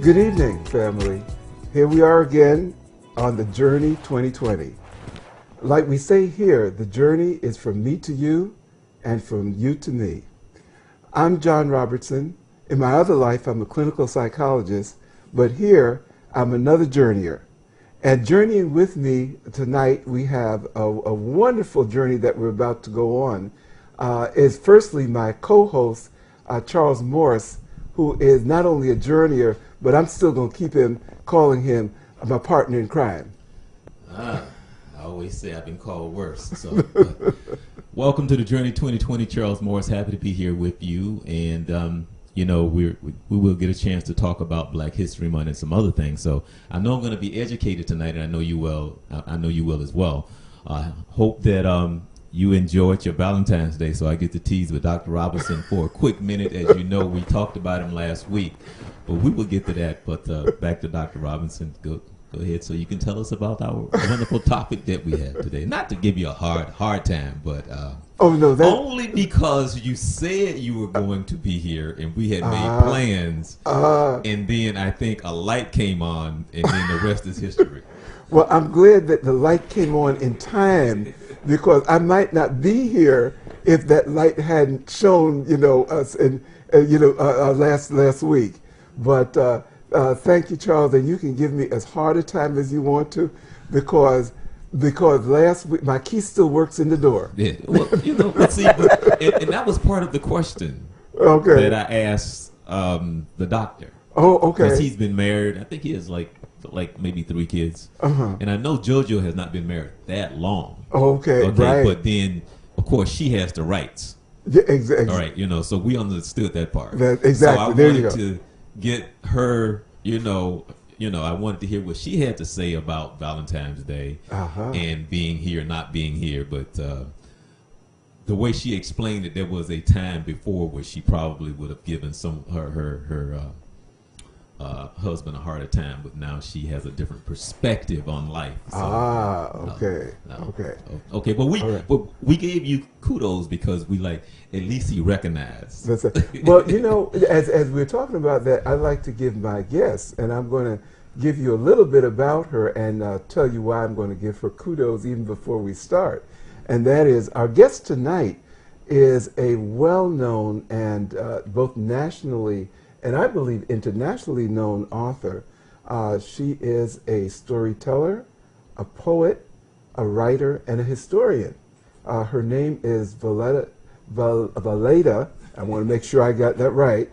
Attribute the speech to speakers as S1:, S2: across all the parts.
S1: Good evening, family. Here we are again on the Journey 2020. Like we say here, the journey is from me to you and from you to me. I'm John Robertson. In my other life, I'm a clinical psychologist, but here I'm another journeyer. And journeying with me tonight, we have a wonderful journey that we're about to go on. Is firstly my co-host, Charles Morris, who is not only a journeyer, but I'm still going to keep calling him my partner in crime.
S2: I always say I've been called worse. So, welcome to the Journey 2020. Charles Morris, happy to be here with you. And, we will get a chance to talk about Black History Month and some other things. So I know I'm going to be educated tonight, and I know you will. I know you will as well. I hope that you enjoyed your Valentine's Day, so I get to tease with Dr. Robinson for a quick minute. As you know, we talked about him last week, but we will get to that. But back to Dr. Robinson. Go ahead, so you can tell us about our wonderful topic that we have today. Not to give you a hard time, but only because you said you were going to be here, and we had made plans, and then I think a light came on, and then the rest is history.
S1: Well, I'm glad that the light came on in time, because I might not be here if that light hadn't shown, us in, last week. But thank you, Charles, and you can give me as hard a time as you want to, because last week my key still works in the door.
S2: Yeah, well, see, and that was part of the question that I asked the doctor.
S1: Oh, okay.
S2: Because he's been married. I think he has like maybe 3 kids. And I know JoJo has not been married that long.
S1: Okay, right.
S2: But then, of course, she has the rights.
S1: Yeah, exactly.
S2: All right, so we understood that part.
S1: Exactly.
S2: So I
S1: there you
S2: wanted
S1: go.
S2: to get her, I wanted to hear what she had to say about Valentine's Day and being here, not being here. But the way she explained it, there was a time before where she probably would have given her husband a harder time, but now she has a different perspective on life. So, okay. But we gave you kudos because we at least he recognized.
S1: That's it. Well, as we're talking about that, I'd like to give my guest, and I'm going to give you a little bit about her and tell you why I'm going to give her kudos even before we start. And that is, our guest tonight is a well-known and both nationally and I believe internationally known author. She is a storyteller, a poet, a writer, and a historian. Her name is Valeda, I want to make sure I got that right,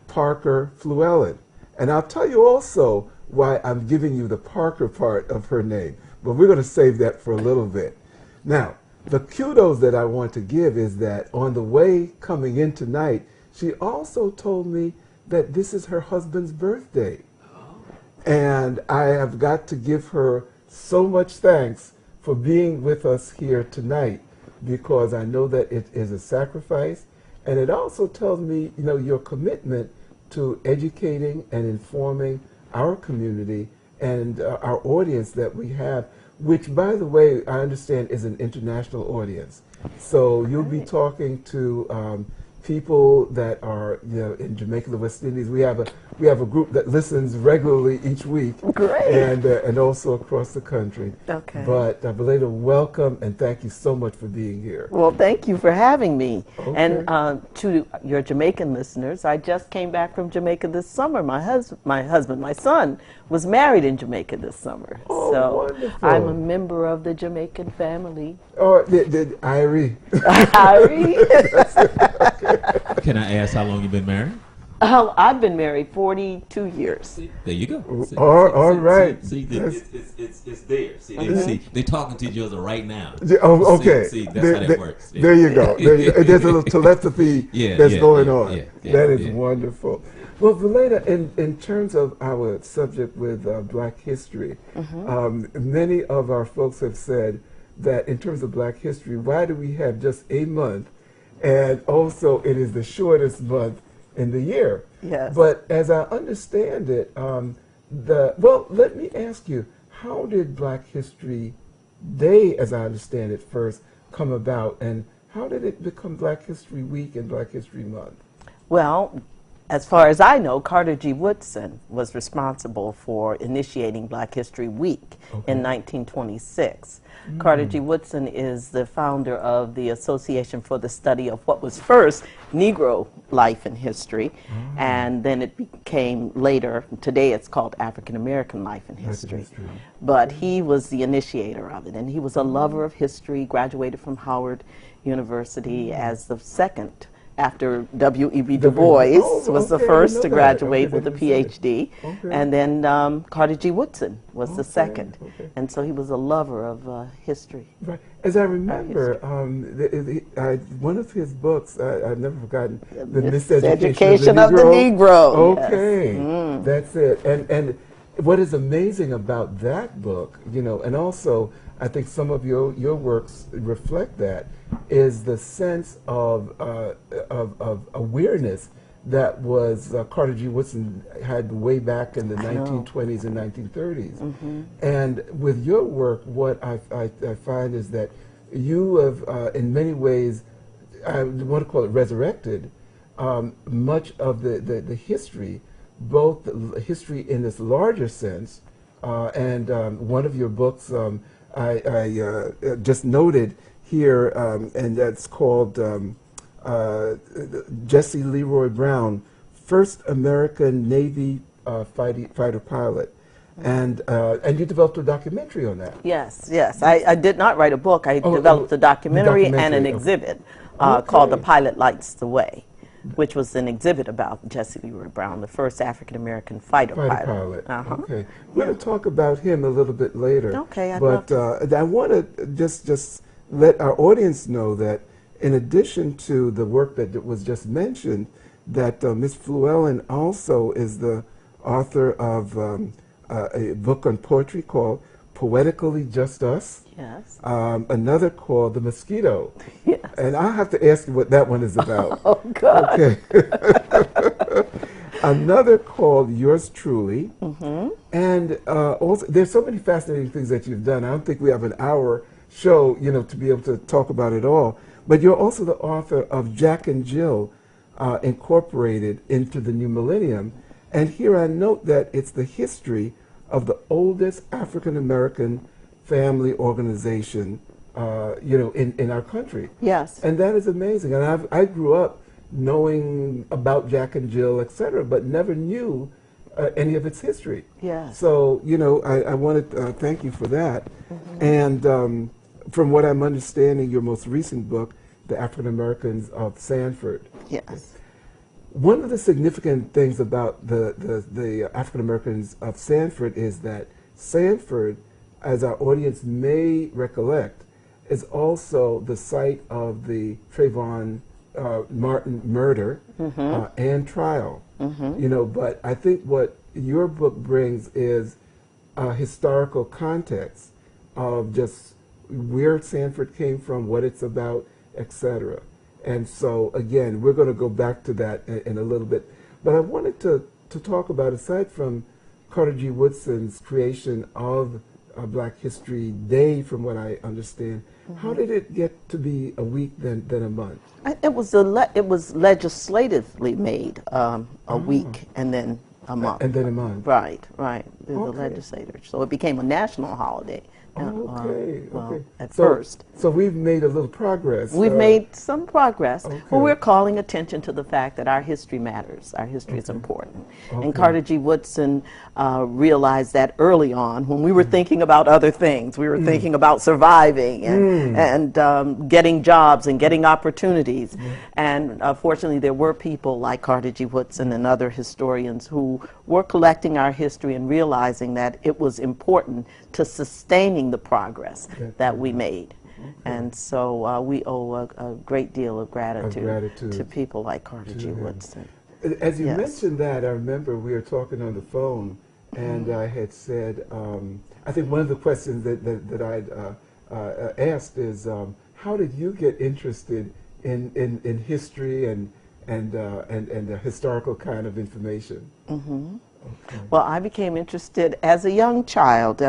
S1: Parker Fluellen. And I'll tell you also why I'm giving you the Parker part of her name, but we're going to save that for a little bit. Now, the kudos that I want to give is that on the way coming in tonight, she also told me that this is her husband's birthday. And I have got to give her so much thanks for being with us here tonight, because I know that it is a sacrifice, and it also tells me, your commitment to educating and informing our community and our audience that we have, which, by the way, I understand is an international audience. So you'll be talking to people that are in Jamaica, the West Indies. We have a group that listens regularly each week.
S3: Great.
S1: And also across the country.
S3: Okay.
S1: But Beleda, welcome, and thank you so much for being here.
S3: Well, thank you for having me.
S1: Okay.
S3: And to your Jamaican listeners, I just came back from Jamaica this summer. My son was married in Jamaica this summer.
S1: Oh,
S3: so
S1: wonderful.
S3: I'm a member of the Jamaican family.
S1: Oh, the Irie.
S2: Can I ask how long you've been married?
S3: I've been married 42 years.
S2: There you go.
S1: All right.
S2: See, it's there. See, they're talking to each other right now.
S1: Oh, okay.
S2: See, that's how that works.
S1: There you go. There's a little telepathy that's going on. That is wonderful. Well, Valeda, in terms of our subject with Black history, many of our folks have said that in terms of Black history, why do we have just a month? And also, it is the shortest month in the year.
S3: Yes.
S1: But as I understand it, let me ask you, how did Black History Day, as I understand it, first come about, and how did it become Black History Week and Black History Month?
S3: Well, As far as I know, Carter G. Woodson was responsible for initiating Black History Week in 1926. Carter G. Woodson is the founder of the Association for the Study of what was first Negro life and history, and then it became later, today it's called African American life and history. But he was the initiator of it, and he was a lover of history, graduated from Howard University as the second after W.E.B. Du Bois was the first to graduate with a PhD, and then Carter G. Woodson was the second, and so he was a lover of history.
S1: Right. As I remember, one of his books, I've never forgotten, The Miseducation of the Negro. Okay, yes. That's it. And what is amazing about that book, you know, and also I think some of your works reflect that, is the sense of awareness that was Carter G. Woodson had way back in the 1920s and 1930s. And with your work, what I find is that you have, in many ways, I want to call it resurrected, much of the history, both the history in this larger sense, and one of your books I just noted here, and that's called Jesse Leroy Brown, First American Navy Fighter Pilot. And you developed a documentary on that.
S3: Yes, yes. I did not write a book. I developed a documentary and an exhibit called The Pilot Lights the Way, which was an exhibit about Jesse Leroy Brown, the first African-American fighter pilot.
S1: Okay. We're going to talk about him a little bit later.
S3: Okay,
S1: but I want to just let our audience know that in addition to the work that was just mentioned, that Ms. Flewellen also is the author of a book on poetry called Poetically Just Us.
S3: Yes.
S1: Another called The Mosquito.
S3: Yes.
S1: And I'll have to ask you what that one is about.
S3: Oh, God.
S1: Okay. Another called Yours Truly. And also, there's so many fascinating things that you've done. I don't think we have an hour show, you know, to be able to talk about it all. But you're also the author of Jack and Jill, Incorporated into the New Millennium. And here I note that it's the history of the oldest African-American family organization, you know, in our country.
S3: Yes.
S1: And that is amazing. And I grew up knowing about Jack and Jill, et cetera, but never knew any of its history.
S3: Yes.
S1: So, you know, I want to thank you for that. And from what I'm understanding, your most recent book, The African Americans of Sanford.
S3: Yes.
S1: One of the significant things about the African Americans of Sanford is that Sanford, as our audience may recollect, is also the site of the Trayvon Martin murder and trial. You know, but I think what your book brings is a historical context of just where Sanford came from, what it's about, etc. And so, again, we're going to go back to that in a little bit. But I wanted to talk about, aside from Carter G. Woodson's creation of Black History Day, from what I understand, how did it get to be a week then a month?
S3: It was legislatively made a week and then a month.
S1: And then a month.
S3: Right, right. The legislators. So it became a national holiday. At first.
S1: So we've made a little progress.
S3: We've made some progress. Well, we're calling attention to the fact that our history matters. Our history is important. And Carter G. Woodson realized that early on when we were thinking about other things. We were thinking about surviving and getting jobs and getting opportunities. And fortunately, there were people like Carter G. Woodson and other historians who were collecting our history and realizing that it was important to sustaining the progress that we made. And so we owe a great deal of gratitude to people like Carter G. Woodson.
S1: As you mentioned that, I remember we were talking on the phone, and I had said, I think one of the questions that I'd asked is, how did you get interested in history and historical kind of information?
S3: Well, I became interested as a young child.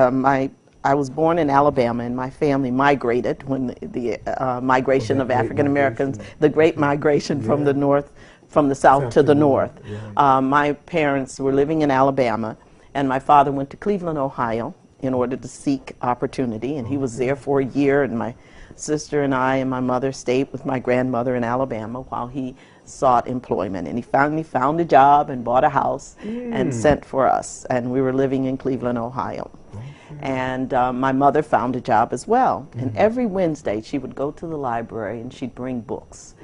S3: I was born in Alabama, and my family migrated when the migration of African Americans, the Great Migration from the North from the south to the north.
S1: Right.
S3: My parents were living in Alabama, and my father went to Cleveland, Ohio, in order to seek opportunity, and he was there for a year, and my sister and I and my mother stayed with my grandmother in Alabama while he sought employment. And he finally found a job and bought a house and sent for us, and we were living in Cleveland, Ohio. And my mother found a job as well. And every Wednesday she would go to the library and she'd bring books.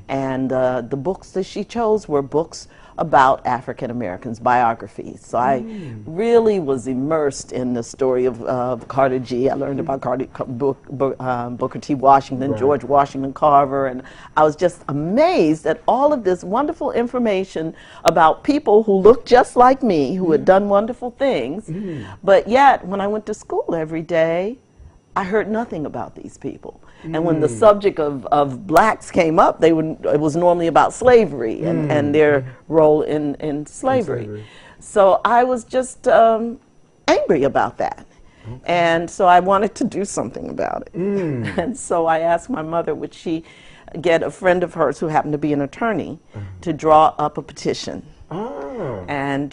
S3: And the books that she chose were books about African Americans, biographies. So I really was immersed in the story of Carter G. I learned about Booker T. Washington,
S1: Right.
S3: George Washington Carver, and I was just amazed at all of this wonderful information about people who looked just like me, who had done wonderful things. But yet, when I went to school every day, I heard nothing about these people. And when the subject of blacks came up, it was normally about slavery and their role in slavery. So I was just angry about that. And so I wanted to do something about it. And so I asked my mother, would she get a friend of hers who happened to be an attorney to draw up a petition. And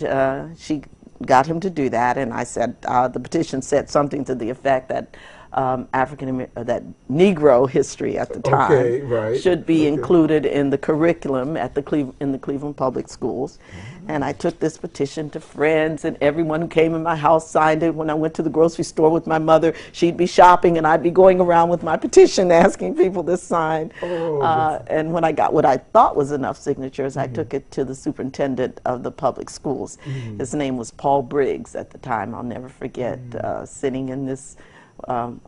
S3: she got him to do that, and I said, the petition said something to the effect that that Negro history at the time should be included in the curriculum at in the Cleveland Public Schools. And I took this petition to friends, and everyone who came in my house signed it. When I went to the grocery store with my mother, she'd be shopping, and I'd be going around with my petition asking people to sign. And when I got what I thought was enough signatures, I took it to the superintendent of the public schools. His name was Paul Briggs at the time. I'll never forget sitting in this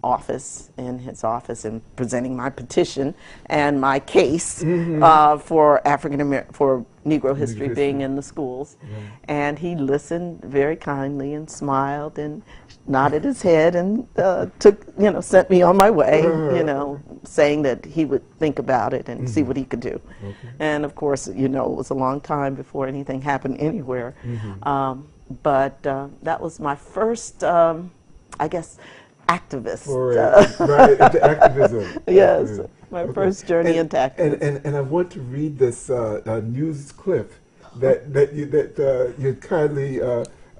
S3: office, in his office, and presenting my petition and my case for for Negro history being in the schools. And he listened very kindly and smiled and nodded his head and sent me on my way, saying that he would think about it and see what he could do. And of course, it was a long time before anything happened anywhere. But that was my first, I guess, activist.
S1: Into activism.
S3: Yes, my first journey into activism.
S1: And I want to read this news clip that you kindly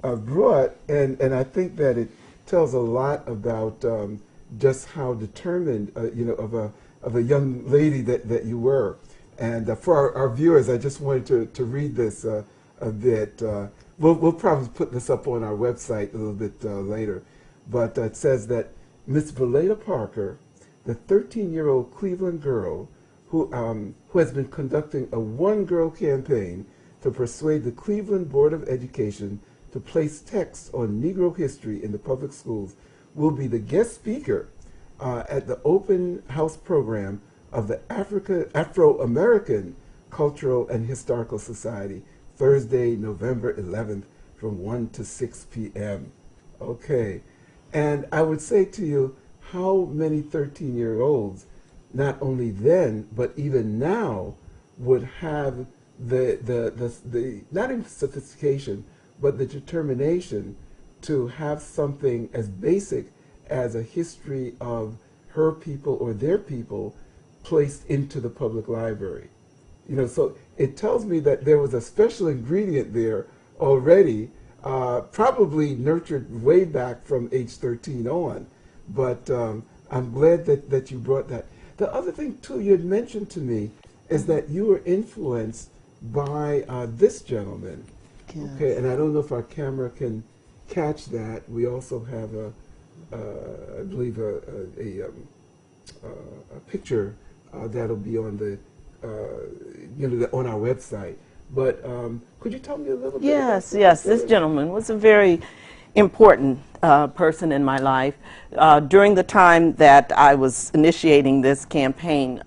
S1: brought, and I think that it tells a lot about just how determined of a young lady that you were. And for our viewers, I just wanted to read this a bit. We'll probably put this up on our website a little bit later. But it says that Miss Valeda Parker, the 13-year-old Cleveland girl who has been conducting a one-girl campaign to persuade the Cleveland Board of Education to place texts on Negro history in the public schools, will be the guest speaker at the open house program of the Afro-American Cultural and Historical Society, Thursday, November 11th, from 1 to 6 p.m. Okay. And I would say to you, how many 13-year-olds, not only then, but even now, would have the not even sophistication, but the determination to have something as basic as a history of her people or their people placed into the public library. So it tells me that there was a special ingredient there already, probably nurtured way back from age 13 on, but I'm glad that you brought that. The other thing, too, you had mentioned to me is that you were influenced by this gentleman. Yes. Okay, and I don't know if our camera can catch that. We also have I believe a picture that'll be on the on our website. But could you tell me a little bit?
S3: Yes, this gentleman was a very important person in my life. During the time that I was initiating this campaign,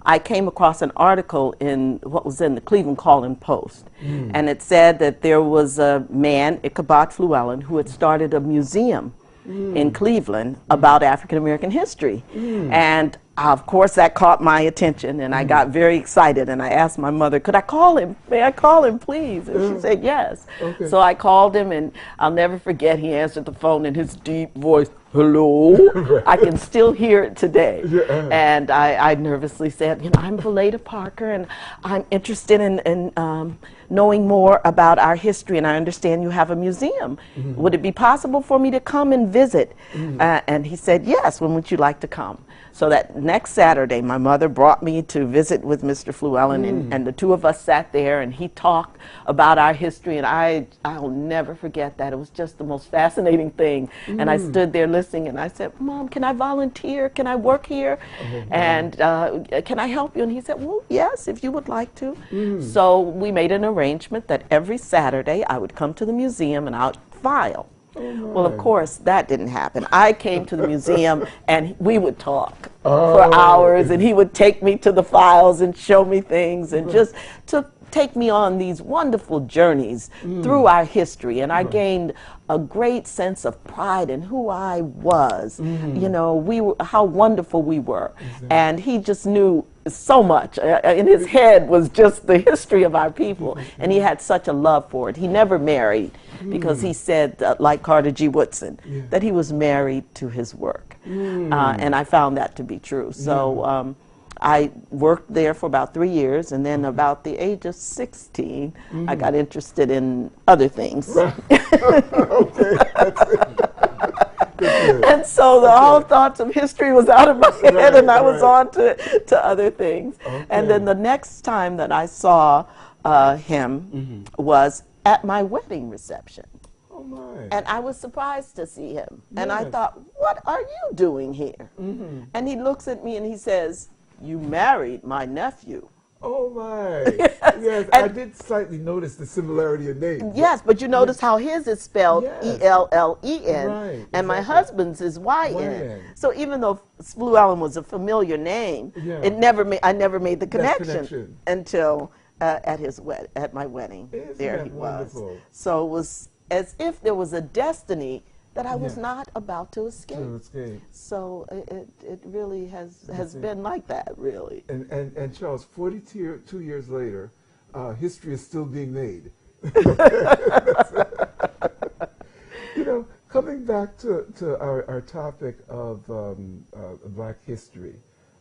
S3: I came across an article in what was in the Cleveland Calling Post, and it said that there was a man, Ichabod Flewellen, who had started a museum in Cleveland about African American history. And of course that caught my attention, and I got very excited, and I asked my mother, could I call him? May I call him, please? And she said yes. So I called him, and I'll never forget, he answered the phone in his deep voice, hello?
S1: Right.
S3: I can still hear it today.
S1: Yeah.
S3: And I nervously said, you know, I'm Valeda Parker, and I'm interested in knowing more about our history, and I understand you have a museum. Would it be possible for me to come and visit? And he said, yes, when would you like to come? So that next Saturday, my mother brought me to visit with Mr. Fluellen, and the two of us sat there, and he talked about our history, and I'll never forget that. It was just the most fascinating thing. And I stood there listening, and I said, Mom, can I volunteer? Can I work here? And can I help you? And he said, well, yes, if you would like to. So we made an arrangement that every Saturday I would come to the museum and I'd file. Well, of course, that didn't happen. I came to the museum, and we would talk for hours, and he would take me to the files and show me things, and just to take me on these wonderful journeys through our history. And I gained a great sense of pride in who I was. You know, how wonderful we were. And he just knew so much. In his head was just the history of our people, and he had such a love for it. He never married, because he said, like Carter G. Woodson, that he was married to his work. And I found that to be true. So I worked there for about 3 years, and then about the age of 16, I got interested in other things.
S1: Okay, that's it.
S3: And so the whole thoughts of history was out of my head, and I was on to other things. And then the next time that I saw him was at my wedding reception.
S1: Oh my.
S3: And I was surprised to see him. And I thought, what are you doing here? And he looks at me and he says, you married my nephew.
S1: Oh my. Yes, I did slightly notice the similarity in names.
S3: Yes, but you notice how his is spelled E-L-L-E-N,
S1: Right,
S3: and my husband's is Y-N. So even though Fluellen was a familiar name, I never made the connection until at my wedding.
S1: Isn't
S3: there
S1: that
S3: he was.
S1: wonderful?
S3: So it was as if there was a destiny that I was not about to escape. So it really has been like that, really.
S1: And Charles, 42 years later, history is still being made. You know, coming back to our topic of Black history,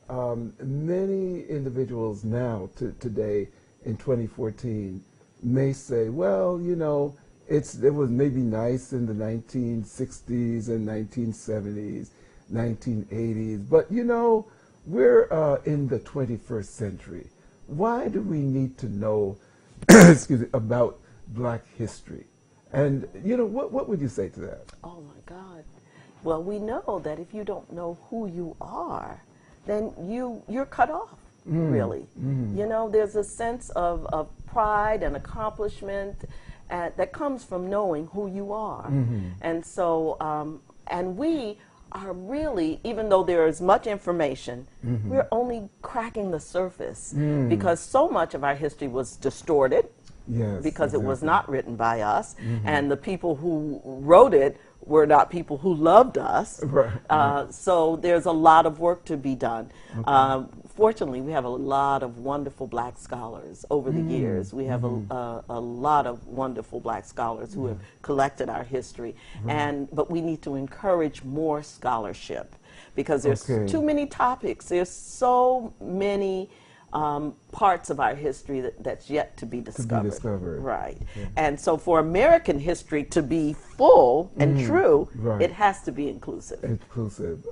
S1: many individuals now, today in 2014, may say, well, you know, it was maybe nice in the 1960s and 1970s, 1980s, but you know, we're in the 21st century. Why do we need to know excuse me, about Black history? And you know, what would you say to that?
S3: Oh my God. Well, we know that if you don't know who you are, then you're cut off, really. You know, there's a sense of pride and accomplishment that comes from knowing who you are. And so, and we are really, even though there is much information, we're only cracking the surface because so much of our history was distorted.
S1: Yes,
S3: because it was not written by us, and the people who wrote it were not people who loved us. So there's a lot of work to be done. Fortunately, we have a lot of wonderful Black scholars over the years. We have a lot of wonderful Black scholars who have collected our history, but we need to encourage more scholarship because there's too many topics. There's so many parts of our history that's yet to be discovered. Right. And so for American history to be full and true, it has to be inclusive.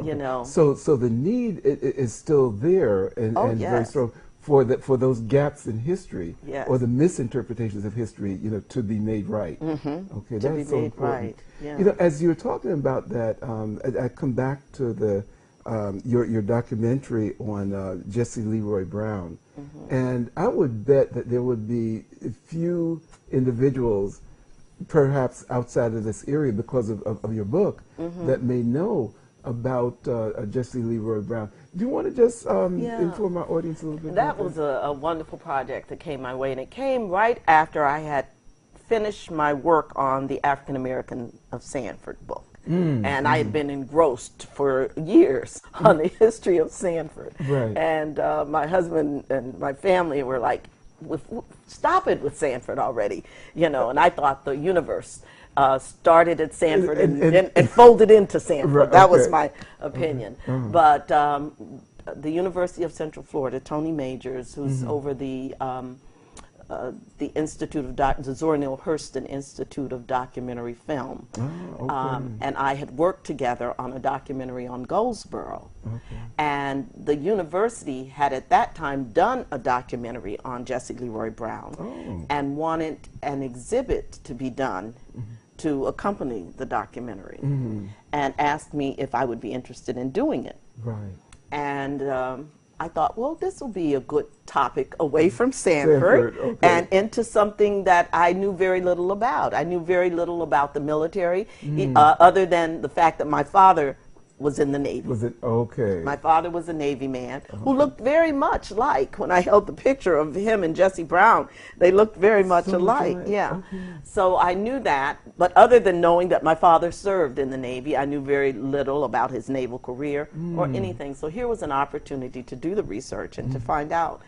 S3: You know.
S1: So the need is still there and very strong for those gaps in history or the misinterpretations of history, you know, to be made right. Okay, that's so important. You know, as you're talking about that, I come back to the your documentary on Jesse Leroy Brown, and I would bet that there would be a few individuals, perhaps outside of this area, because of your book, that may know about Jesse Leroy Brown. Do you want to just inform our audience a little bit?
S3: That was a wonderful project that came my way, and it came right after I had finished my work on the African American of Sanford book. And I had been engrossed for years on the history of Sanford. And my husband and my family were like, stop it with Sanford already, you know, and I thought the universe started at Sanford and folded into Sanford.
S1: Right,
S3: that was
S1: okay.
S3: my opinion.
S1: Okay. Uh-huh.
S3: But the University of Central Florida, Tony Majors, who's over the Institute of the Zora Neale Hurston Institute of Documentary Film, and I had worked together on a documentary on Goldsboro.
S1: Okay.
S3: And the university had at that time done a documentary on Jesse Leroy Brown and wanted an exhibit to be done to accompany the documentary, and asked me if I would be interested in doing it.
S1: Right.
S3: And I thought, well, this will be a good topic away from Sanford,
S1: okay.
S3: and into something that I knew very little about. I knew very little about the military, other than the fact that my father was in the Navy.
S1: Was it okay?
S3: My father was a Navy man who looked very much like, when I held the picture of him and Jesse Brown, they looked very much alike. Yeah.
S1: Okay.
S3: So I knew that, but other than knowing that my father served in the Navy, I knew very little about his naval career or anything. So here was an opportunity to do the research and to find out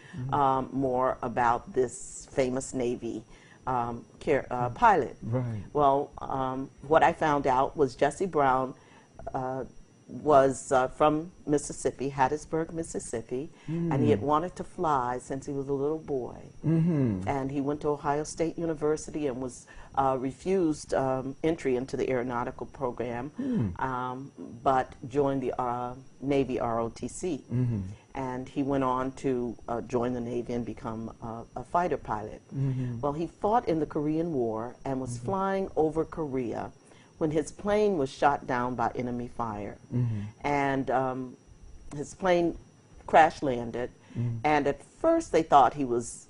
S3: more about this famous Navy pilot.
S1: Right.
S3: Well, what I found out was Jesse Brown was from Mississippi, Hattiesburg, Mississippi, and he had wanted to fly since he was a little boy. And he went to Ohio State University and was refused entry into the aeronautical program, but joined the Navy ROTC. And he went on to join the Navy and become a fighter pilot. Well, he fought in the Korean War and was flying over Korea when his plane was shot down by enemy fire. And his plane crash landed, and at first they thought he was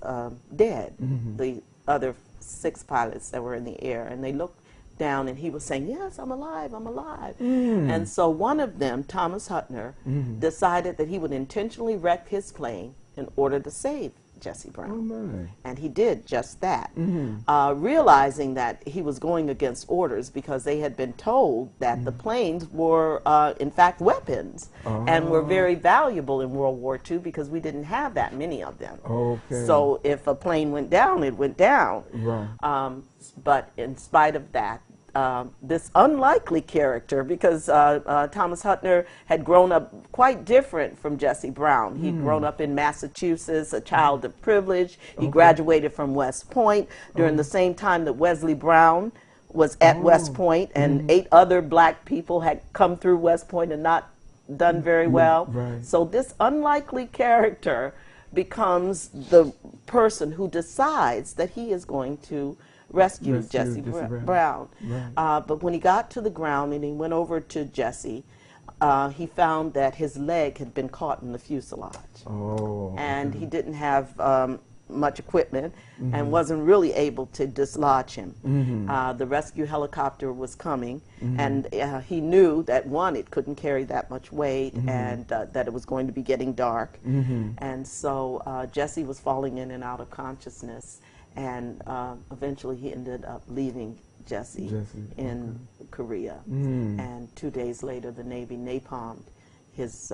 S3: dead, the other 6 pilots that were in the air, and they looked down and he was saying, yes, I'm alive, I'm alive. And so one of them, Thomas Hutner, decided that he would intentionally wreck his plane in order to save Jesse Brown.
S1: Oh my.
S3: And he did just that, realizing that he was going against orders because they had been told that the planes were, in fact, weapons and were very valuable in World War II because we didn't have that many of them.
S1: Okay.
S3: So if a plane went down, it went down.
S1: Right.
S3: But in spite of that, this unlikely character, because Thomas Hutner had grown up quite different from Jesse Brown. He'd grown up in Massachusetts, a child of privilege. He graduated from West Point during the same time that Wesley Brown was at West Point, and 8 other black people had come through West Point and not done very well.
S1: Right.
S3: So this unlikely character becomes the person who decides that he is going to rescue Jesse Brown.
S1: Right.
S3: But when he got to the ground and he went over to Jesse, he found that his leg had been caught in the fuselage. And he didn't have much equipment and wasn't really able to dislodge him. The rescue helicopter was coming, and he knew that, one, it couldn't carry that much weight, and that it was going to be getting dark. And so Jesse was falling in and out of consciousness. And eventually he ended up leaving Jesse in Korea. And 2 days later, the Navy napalmed his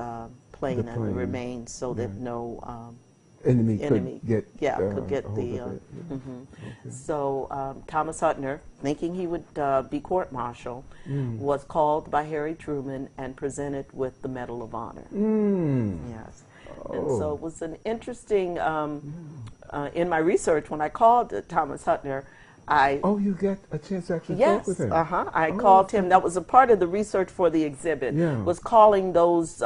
S3: plane and the remains so that no
S1: enemy could get
S3: the. So Thomas Hutner, thinking he would be court-martialed, was called by Harry Truman and presented with the Medal of Honor. Yes. And so it was an interesting, in my research, when I called Thomas Hutner,
S1: you got a chance to actually talk with him?
S3: I called him. That was a part of the research for the exhibit, was calling those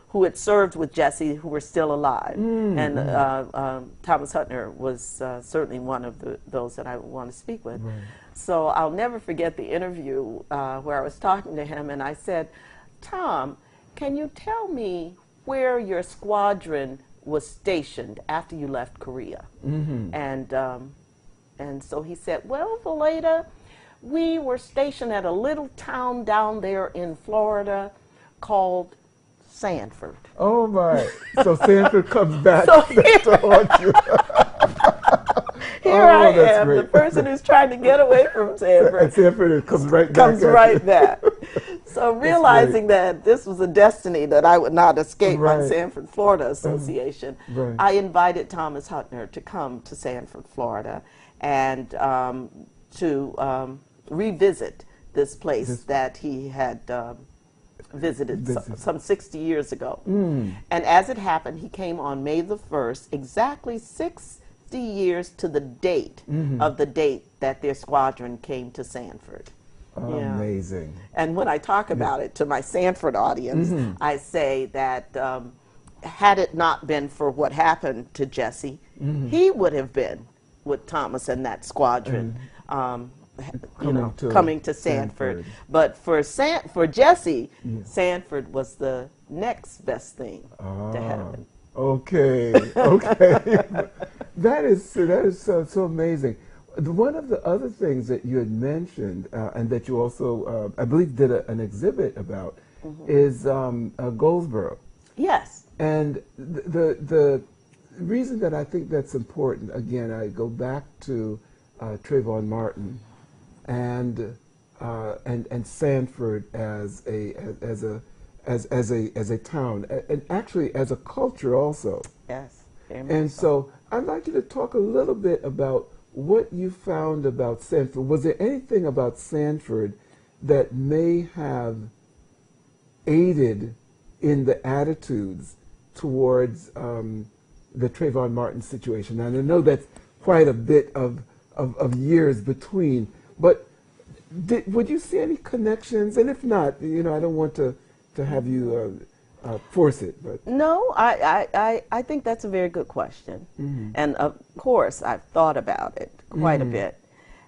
S3: who had served with Jesse who were still alive. And Thomas Hutner was certainly one of those that I would want to speak with. So I'll never forget the interview where I was talking to him, and I said, Tom, can you tell me where your squadron was stationed after you left Korea? And so he said, well, Valeda, we were stationed at a little town down there in Florida called Sanford.
S1: Oh my! So Sanford comes back
S3: So
S1: to haunt you.
S3: Here I am, the person who's trying to get away from Sanford.
S1: And Sanford comes right
S3: back. So realizing that this was a destiny that I would not escape by Sanford, Florida Association, I invited Thomas Hutner to come to Sanford, Florida, and to revisit this place that he had visited some 60 years ago. And as it happened, he came on May the 1st, exactly 60 years to the date of the date that their squadron came to Sanford.
S1: Amazing.
S3: And when I talk about it to my Sanford audience, I say that had it not been for what happened to Jesse, he would have been with Thomas and that squadron. Coming to Sanford. But for Jesse, Sanford was the next best thing to happen.
S1: Okay, okay. That is so amazing. One of the other things that you had mentioned, and that you also, I believe, did an exhibit about, is Goldsboro.
S3: Yes.
S1: And the reason that I think that's important, again, I go back to Trayvon Martin and Sanford as a town, and actually as a culture also.
S3: Yes.
S1: And so I'd like you to talk a little bit about what you found about Sanford. Was there anything about Sanford that may have aided in the attitudes towards the Trayvon Martin situation? And I know that's quite a bit of years between, but would you see any connections? And if not, I don't want to have you force it. But
S3: no, I think that's a very good question. And of course, I've thought about it quite a bit.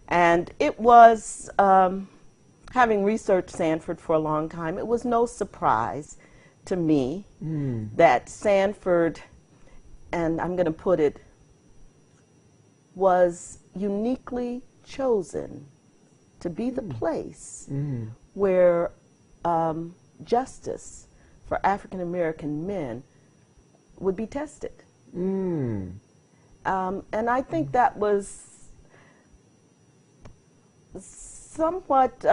S3: And it was, having researched Sanford for a long time, it was no surprise to me that Sanford, and I'm going to put it, was uniquely chosen to be the place where justice for African American men would be tested. And I think that was somewhat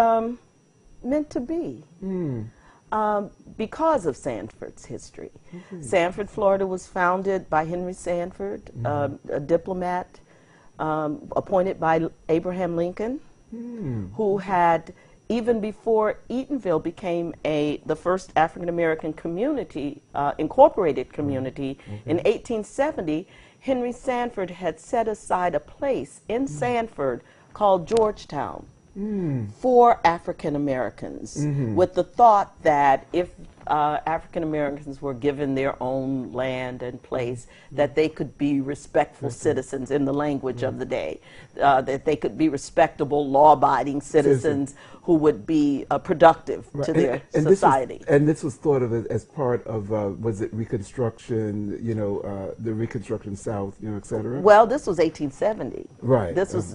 S3: meant to be because of Sanford's history. Sanford, Florida was founded by Henry Sanford, a diplomat appointed by Abraham Lincoln, who had, even before Eatonville became the first African American community, incorporated community, in 1870, Henry Sanford had set aside a place in Sanford called Georgetown for African Americans, with the thought that if African Americans were given their own land and place, that they could be respectful citizens in the language of the day, that they could be respectable, law-abiding citizens who would be productive to their society.
S1: This was thought of as part of, was it Reconstruction, the Reconstruction South, et cetera?
S3: Well, this was 1870.
S1: Right.
S3: This was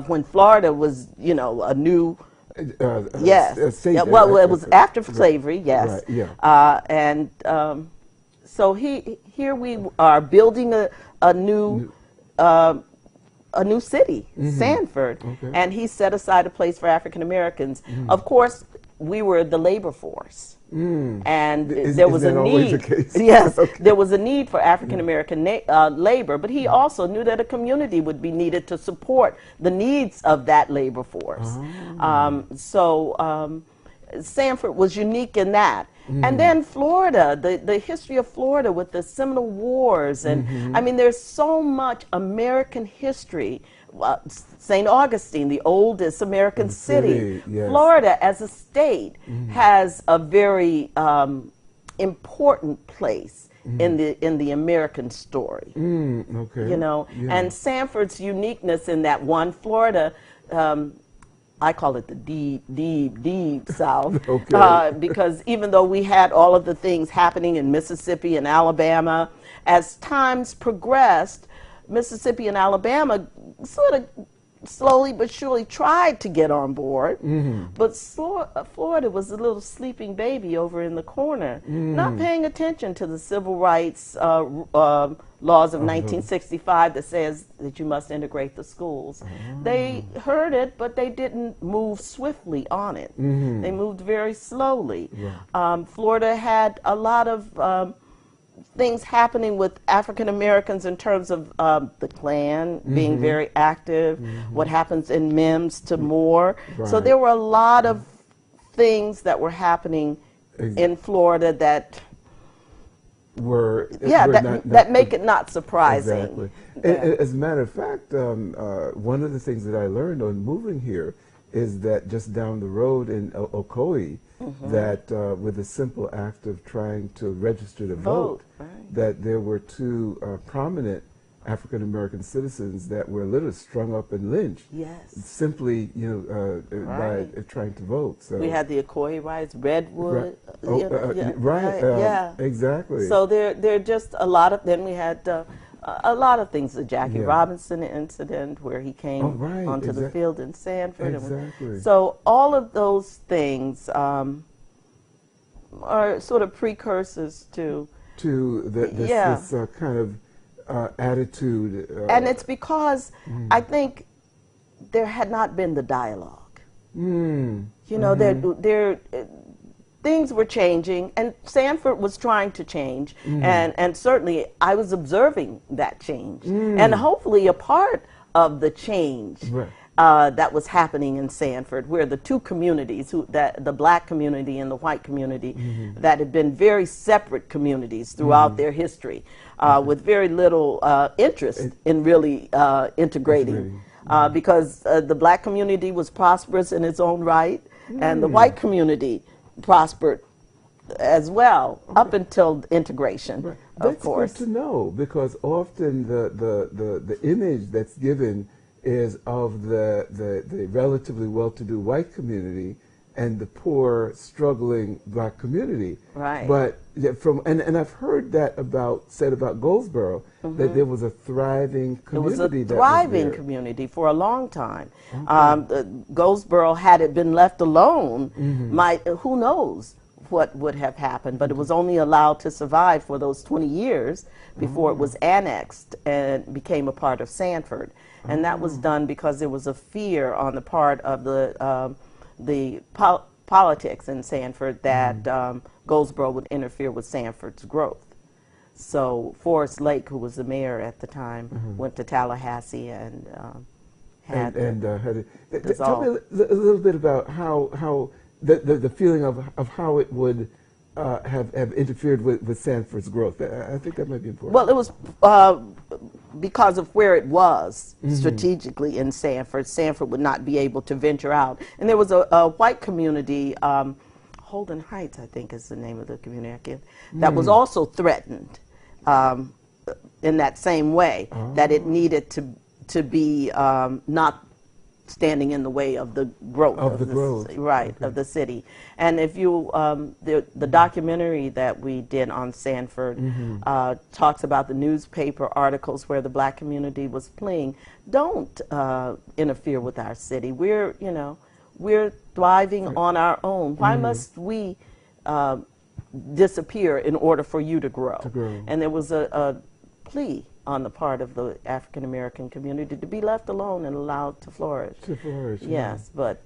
S3: when Florida was, a new... well, it was after slavery, yes. Right, so here we are building a new city, Sanford, and he set aside a place for African Americans. Of course, we were the labor force, and there was a need. Yes, there was a need for African American labor, but he also knew that a community would be needed to support the needs of that labor force. Sanford was unique in that. And then Florida, the history of Florida with the Seminole Wars, and I mean, there's so much American history. St. Augustine, the oldest American city. Florida as a state has a very important place in the American story. And Sanford's uniqueness in that one, Florida, I call it the deep South, because even though we had all of the things happening in Mississippi and Alabama, as times progressed, Mississippi and Alabama sort of slowly but surely tried to get on board, but Florida was a little sleeping baby over in the corner, not paying attention to the civil rights laws of 1965 that says that you must integrate the schools. They heard it, but they didn't move swiftly on it. They moved very slowly. Florida had a lot of things happening with African Americans in terms of the Klan being very active, what happens in Mims to Moore. So
S1: Right.
S3: there were a lot of things that were happening in Florida that
S1: were
S3: that make it not surprising.
S1: Exactly.
S3: Yeah.
S1: As a matter of fact, one of the things that I learned on moving here is that just down the road in Ocoee, that with a simple act of trying to register to vote,
S3: right.
S1: that there were two prominent African American citizens that were literally strung up and lynched.
S3: Yes.
S1: Simply,
S3: Right.
S1: by trying to vote. So
S3: We had the Ocoee riots, Redwood.
S1: right. Right.
S3: Yeah.
S1: Exactly.
S3: So there are just a lot of. Then we had a lot of things. The Jackie
S1: Yeah.
S3: Robinson incident, where he came
S1: Oh, right.
S3: onto the field in Sanford.
S1: Exactly.
S3: So all of those things are sort of precursors to
S1: this
S3: Yeah.
S1: this kind of attitude.
S3: and it's because I think there had not been the dialogue. You know, there things were changing, and Sanford was trying to change, and certainly I was observing that change, and hopefully a part of the change
S1: Right.
S3: that was happening in Sanford, where the two communities, the black community and the white community, that had been very separate communities throughout their history, with very little interest in really integrating. Because the black community was prosperous in its own right, and the white community prospered as well, up until integration,
S1: Right.
S3: of
S1: That's
S3: course.
S1: good to know, because often the image that's given is of the relatively well-to-do white community and the poor, struggling black community.
S3: Right.
S1: But and I've heard that said about Goldsboro, that there was a thriving
S3: It was
S1: community.
S3: a thriving community for a long time. Goldsboro, had it been left alone, who knows what would have happened, but it was only allowed to survive for those 20 years before it was annexed and became a part of Sanford. And that was done because there was a fear on the part of the politics in Sanford that Goldsboro would interfere with Sanford's growth. So Forrest Lake, who was the mayor at the time, went to Tallahassee and had it
S1: Tell me
S3: dissolved.
S1: a little bit about how the feeling of how it would have interfered with Sanford's growth. I think that might be important.
S3: Well, it was because of where it was strategically in Sanford. Sanford would not be able to venture out. And there was a white community, Holden Heights, I think is the name of the community, that was also threatened in that same way, that it needed to be not standing in the way of the growth
S1: Of the growth.
S3: of the city. And if you the documentary that we did on Sanford talks about the newspaper articles where the black community was fleeing. Don't interfere with our city. We're thriving on our own. Why must we disappear in order for you to grow? And there was a plea on the part of the African American community to be left alone and allowed to flourish. Yes, but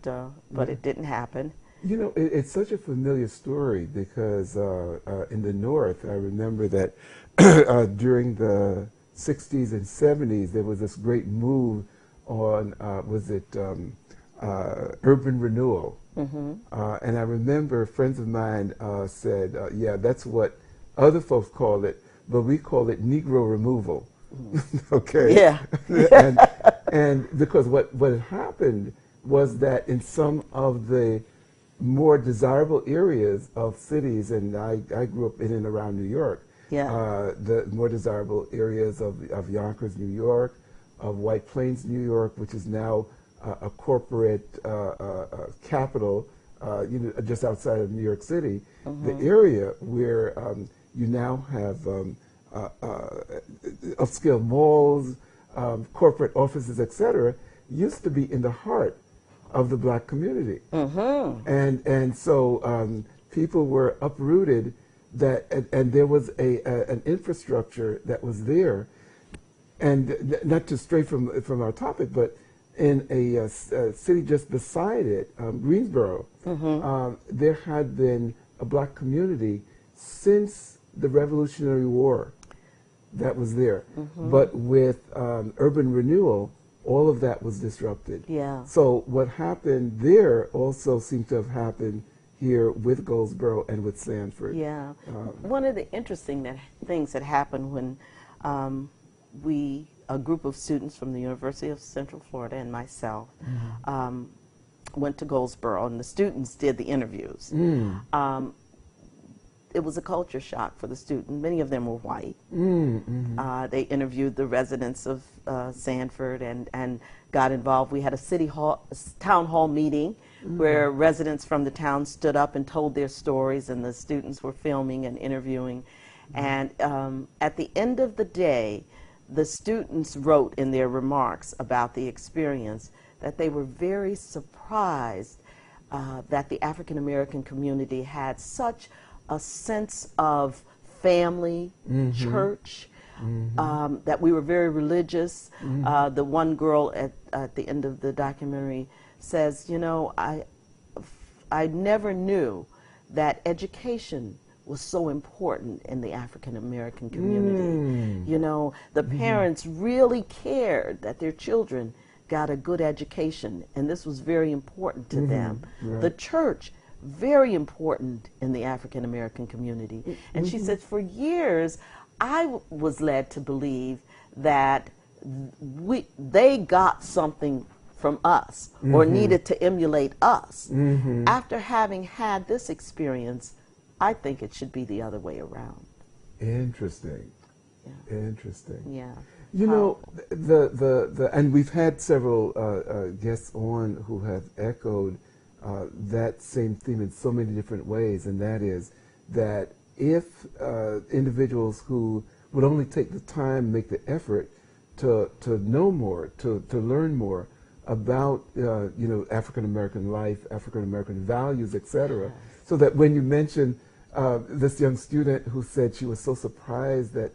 S3: it didn't happen.
S1: You know, it's such a familiar story because in the North, I remember that during the 60s and 70s, there was this great move on, urban renewal. And I remember friends of mine said, yeah, that's what other folks call it, but we call it Negro removal. Okay.
S3: Yeah.
S1: and because what had happened was that in some of the more desirable areas of cities, and I grew up in and around New York, the more desirable areas of Yonkers, New York, of White Plains, New York, which is now a corporate capital, just outside of New York City, the area where you now have upscale malls, corporate offices, etc., used to be in the heart of the black community. And so people were uprooted, and there was an infrastructure that was there. And not to stray from our topic, but in a city just beside it, Greensboro, there had been a black community since the Revolutionary War that was there. But with urban renewal, all of that was disrupted.
S3: Yeah.
S1: So what happened there also seemed to have happened here with Goldsboro and with Sanford.
S3: Yeah. One of the interesting things that happened when a group of students from the University of Central Florida and myself went to Goldsboro, and the students did the interviews. It was a culture shock for the students. Many of them were white. They interviewed the residents of Sanford and got involved. We had a town hall meeting where residents from the town stood up and told their stories, and the students were filming and interviewing. And at the end of the day, the students wrote in their remarks about the experience that they were very surprised that the African American community had such a sense of family, church, that we were very religious. The one girl at the end of the documentary says, you know, I never knew that education was so important in the African American community. You know, the parents really cared that their children got a good education, and this was very important to them.
S1: Right.
S3: The church, very important in the African American community. And she said, for years, I was led to believe that they got something from us or needed to emulate us. After having had this experience, I think it should be the other way around.
S1: Interesting.
S3: Yeah.
S1: Interesting.
S3: Yeah.
S1: You know, and we've had several guests on who have echoed that same theme in so many different ways, and that is that if individuals who would only take the time, make the effort to know more, to learn more about you know, African American life, African American values, etc., so that when you mention this young student who said she was so surprised that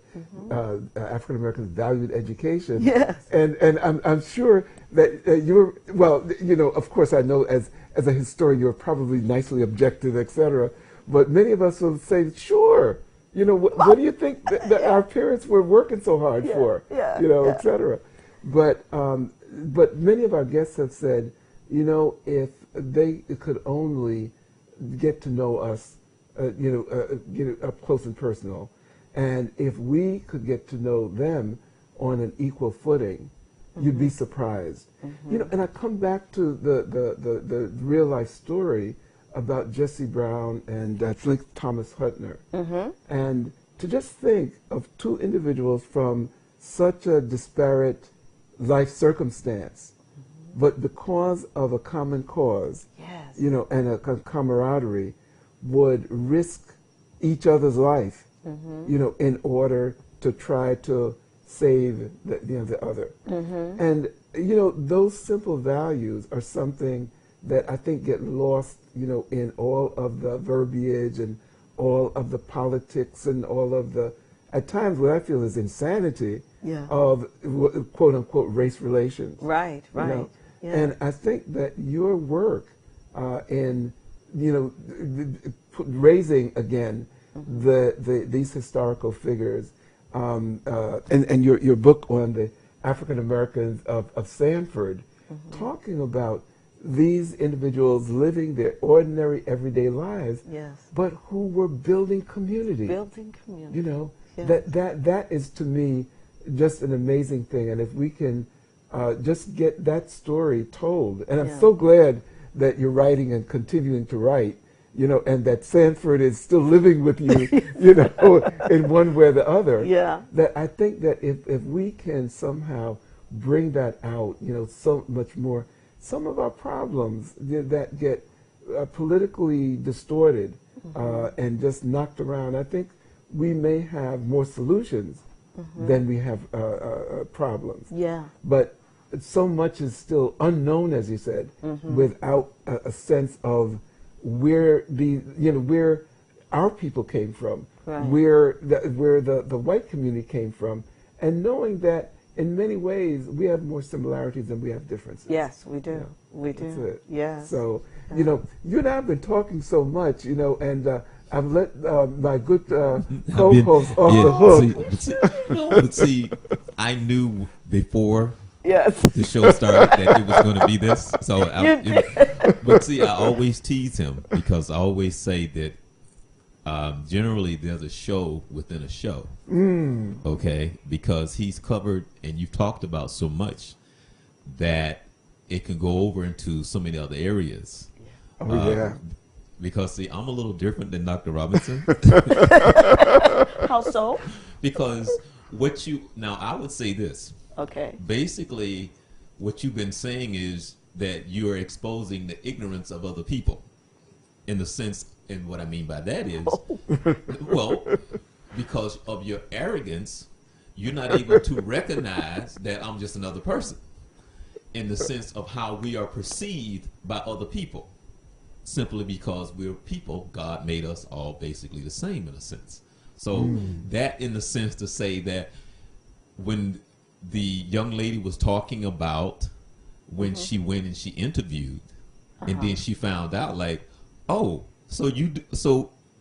S1: African Americans valued education.
S3: Yes.
S1: And I'm sure that you're, well, you know, of course I know as a historian you're probably nicely objective, etc. But many of us will say, sure, you know, what do you think that our parents were working so hard for? You know, etc. But many of our guests have said, you know, if they could only get to know us, you know, up close and personal, and if we could get to know them on an equal footing, you'd be surprised. You know, and I come back to the real life story about Jesse Brown and I think Thomas Hutner, and to just think of two individuals from such a disparate life circumstance, but because of a common cause, you know, and a camaraderie, would risk each other's life, you know, in order to try to save the, you know, the other. And, you know, those simple values are something that I think get lost, you know, in all of the verbiage and all of the politics and all of the, at times what I feel is insanity of quote unquote race relations.
S3: Right,
S1: you know?
S3: Yeah.
S1: And I think that your work in, you know, raising again these historical figures, and your book on the African Americans of Sanford, talking about these individuals living their ordinary everyday lives, but who were building community. You know, that is to me just an amazing thing, and if we can just get that story told, and I'm so glad that you're writing and continuing to write, you know, and that Sanford is still living with you, you know, in one way or the other. That I think that if we can somehow bring that out, you know, so much more, some of our problems that get politically distorted and just knocked around, I think we may have more solutions than we have problems. But so much is still unknown, as you said, without a sense of where where our people came from, where the white community came from, and knowing that in many ways we have more similarities than we have differences.
S3: Yes, we do.
S1: You know,
S3: we do.
S1: that's it.
S3: Yes.
S1: So, you know, you and I have been talking so much, you know, and I've let my good co-host off the hook.
S2: But see, I knew before
S3: Yes.
S2: the show started that it was going to be this. So, but see, I always tease him because I always say that generally there's a show within a show. Okay, because he's covered and you've talked about so much that it can go over into so many other areas.
S1: Oh, yeah.
S2: Because, see, I'm a little different than Dr. Robinson.
S3: How so?
S2: Because now I would say this.
S3: Okay.
S2: Basically, what you've been saying is that you are exposing the ignorance of other people. In the sense, and what I mean by that is, well, because of your arrogance, you're not able to recognize that I'm just another person. In the sense of how we are perceived by other people. Simply because we're people, God made us all basically the same in a sense. So that in the sense to say that when the young lady was talking about when she went and she interviewed and then she found out like, oh, so your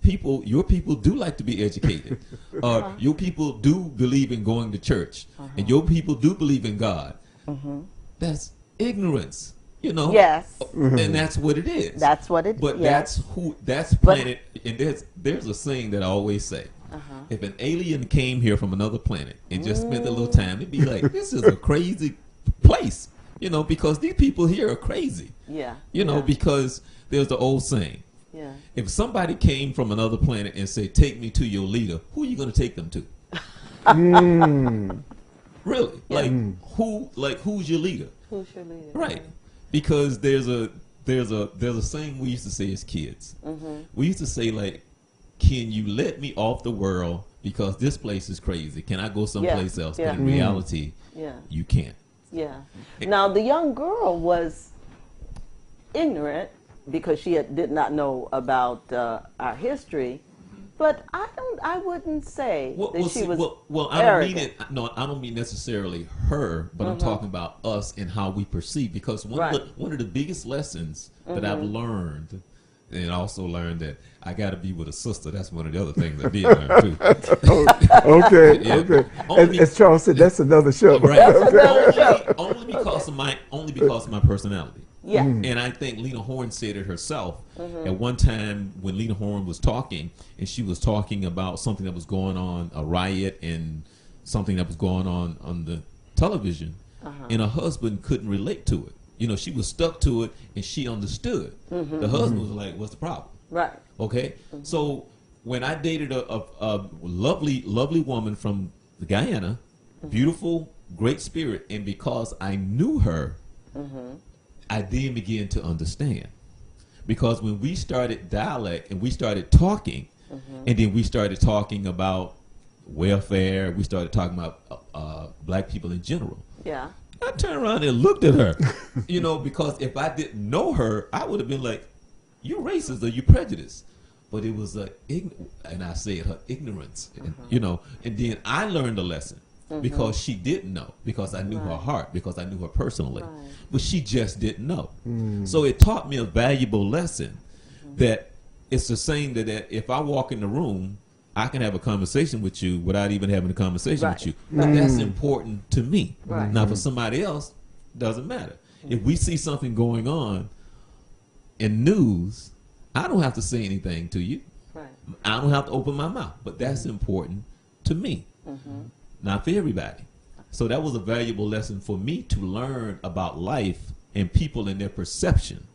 S2: people do like to be educated. Your people do believe in going to church and your people do believe in God. That's ignorance. You know,
S3: Yes.
S2: and that's what it is.
S3: That's what it is.
S2: But
S3: yes.
S2: that's planet. And there's a saying that I always say: if an alien came here from another planet and just spent a little time, it'd be like, this is a crazy place. You know, because these people here are crazy.
S3: Yeah.
S2: You know, because there's the old saying:
S3: Yeah.
S2: if somebody came from another planet and said, "Take me to your leader," who are you going to take them to? Really? Like who? Like who's your leader?
S3: Who's your leader?
S2: Right. Because there's a saying we used to say as kids. We used to say like, "Can you let me off the world because this place is crazy? Can I go someplace else?"
S3: Yeah.
S2: But in reality, you can't.
S3: Yeah. Now the young girl was ignorant because she did not know about our history, but I wouldn't say that she was
S2: I
S3: arrogant.
S2: don't mean it. No, I don't mean necessarily her, but I'm talking about us and how we perceive. Because one of the biggest lessons that I've learned, and also learned that I got to be with a sister. That's one of the other things I did learn too.
S1: Okay. As Charles said, that's another show.
S2: Right. Only because of my personality.
S3: Yeah.
S2: And I think Lena Horne said it herself at one time when Lena Horne was talking, and she was talking about something that was going on, a riot and something that was going on the television, and her husband couldn't relate to it. You know, she was stuck to it, and she understood. The husband was like, "What's the problem?"
S3: Right.
S2: Okay. So when I dated a lovely woman from Guyana, beautiful, great spirit, and because I knew her, I then began to understand. Because when we started dialect and we started talking, and then we started talking about welfare, we started talking about black people in general.
S3: Yeah.
S2: I turned around and looked at her, you know, because if I didn't know her, I would have been like, "You racist or you prejudiced." But it was and I said her ignorance, you know, and then I learned a lesson. Because she didn't know, because I knew her heart, because I knew her personally, but she just didn't know. So it taught me a valuable lesson that it's the same that if I walk in the room, I can have a conversation with you without even having a conversation with you. But that's important to me. Now, for somebody else, doesn't matter. If we see something going on in news, I don't have to say anything to you. I don't have to open my mouth, but that's important to me. Not for everybody. So that was a valuable lesson for me to learn about life and people and their perception.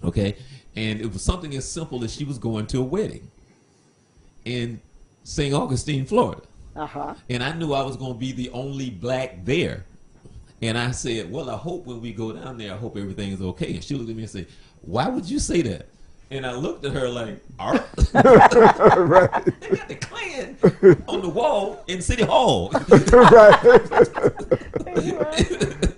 S2: Okay? And it was something as simple as she was going to a wedding in St. Augustine, Florida. And I knew I was going to be the only black there. And I said, "Well, I hope when we go down there, I hope everything is okay." And she looked at me and said, "Why would you say that?" And I looked at her like, "Art?"
S1: Right.
S2: They got the Klan on the wall in City Hall.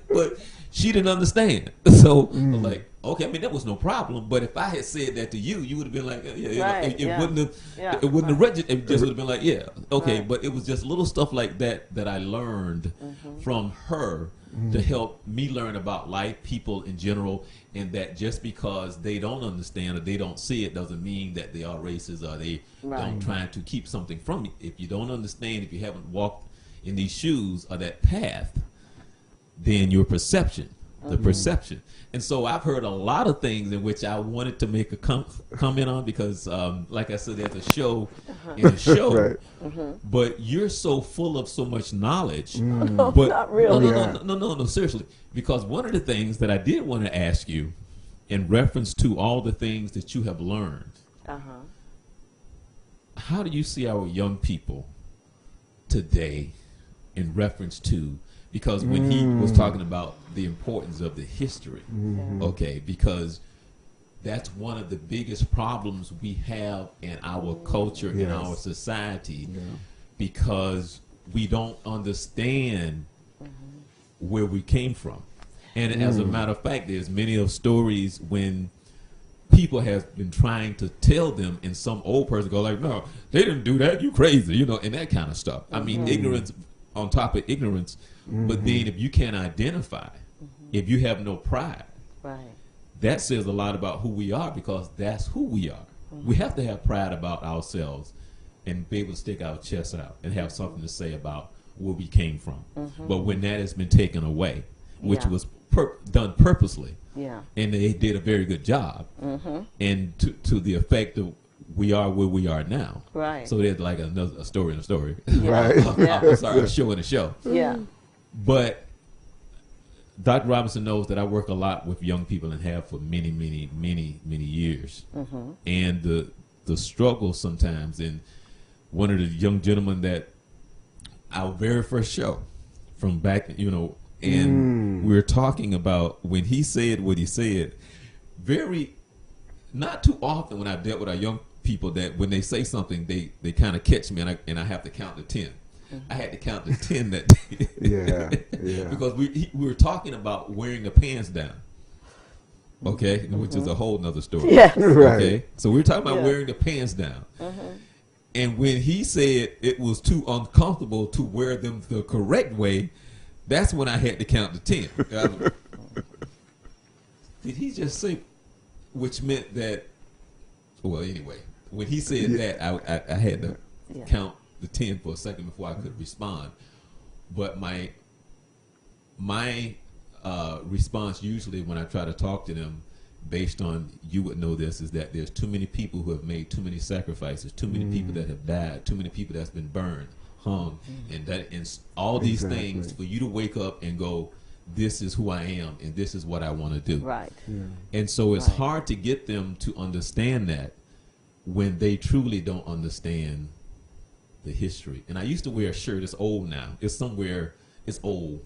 S2: But she didn't understand. So I'm like, okay, I mean, that was no problem. But if I had said that to you, you would have been like, it wouldn't have, it wouldn't have registered. It just would have been like, yeah, okay.
S3: Right.
S2: But it was just little stuff like that that I learned from her to help me learn about life, people in general, and that just because they don't understand or they don't see it doesn't mean that they are racist or they don't trying to keep something from you. If you don't understand, if you haven't walked in these shoes or that path, then your perception, the perception. And so I've heard a lot of things in which I wanted to make a comment on because, like I said, there's a show in a show,
S1: Right.
S2: but you're so full of so much knowledge.
S3: No,
S2: But
S3: not really.
S2: no, seriously. Because one of the things that I did want to ask you in reference to all the things that you have learned, how do you see our young people today in reference to, because when he was talking about the importance of the history, okay, because that's one of the biggest problems we have in our culture, in our society, because we don't understand where we came from. And as a matter of fact, there's many of stories when people have been trying to tell them, and some old person go like, no, they didn't do that, you crazy, you know, and that kind of stuff. I mean, ignorance on top of ignorance, but then if you can't identify, if you have no pride, that says a lot about who we are, because that's who we are. We have to have pride about ourselves and be able to stick our chest out and have something to say about where we came from. But when that has been taken away, which was done purposely, and they did a very good job, and to the effect of we are where we are now. Right. So there's like a story in a story.
S1: Right.
S2: I'm sorry, a show in a show.
S3: Yeah.
S2: But Dr. Robinson knows that I work a lot with young people and have for many years. And the struggle sometimes, and one of the young gentlemen that our very first show from back, you know, and we were talking about when he said what he said, not too often when I've dealt with our young people that when they say something, they kind of catch me and I have to count to 10. I had to count to 10 that day. Because we were talking about wearing the pants down. Okay, which is a whole nother story.
S3: Yes.
S1: Right.
S2: Okay, so we were talking about wearing the pants down. And when he said it was too uncomfortable to wear them the correct way, that's when I had to count to 10. Did he just say, which meant that, well, anyway, when he said that, I had to count the 10 for a second before I could respond. But my response usually when I try to talk to them, based on, you would know this, is that there's too many people who have made too many sacrifices, too many people that have died, too many people that's been burned, hung, and all these things for you to wake up and go, this is who I am and this is what I want to do.
S3: Right.
S2: And so it's hard to get them to understand that when they truly don't understand the history. And I used to wear a shirt, it's old now, it's somewhere, it's old.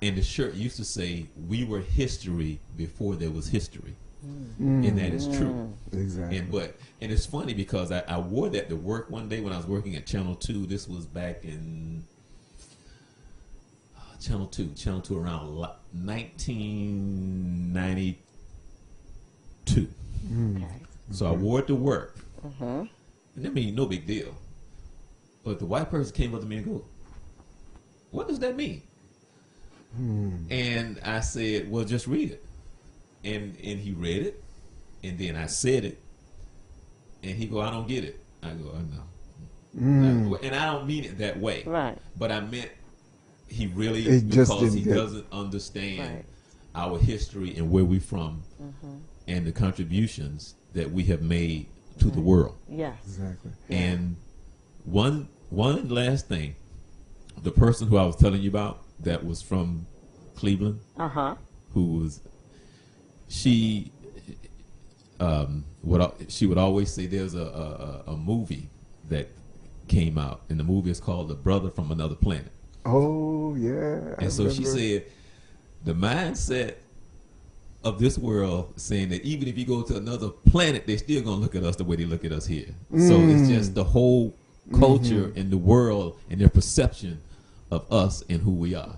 S2: And the shirt used to say, we were history before there was history. And that is true.
S1: Exactly.
S2: And it's funny because I wore that to work one day when I was working at Channel 2. This was back in Channel 2 around 1992. So I wore it to work. And I mean, no big deal. But the white person came up to me and go, what does that mean? And I said, well, just read it. And he read it, and then I said it, and he go, I don't get it. I go, I know. And I don't mean it that way.
S3: Right.
S2: But I meant he really,
S1: just
S2: because he
S1: didn't get
S2: doesn't understand our history and where we're from and the contributions that we have made to the world.
S3: Yes.
S1: Exactly.
S2: And one last thing, the person who I was telling you about that was from Cleveland, who was, she would always say there's a movie that came out, and the movie is called The Brother from Another Planet.
S1: Oh, yeah.
S2: And so she said the mindset of this world saying that even if you go to another planet, they're still going to look at us the way they look at us here. So it's just the whole culture in the world and their perception of us and who we are.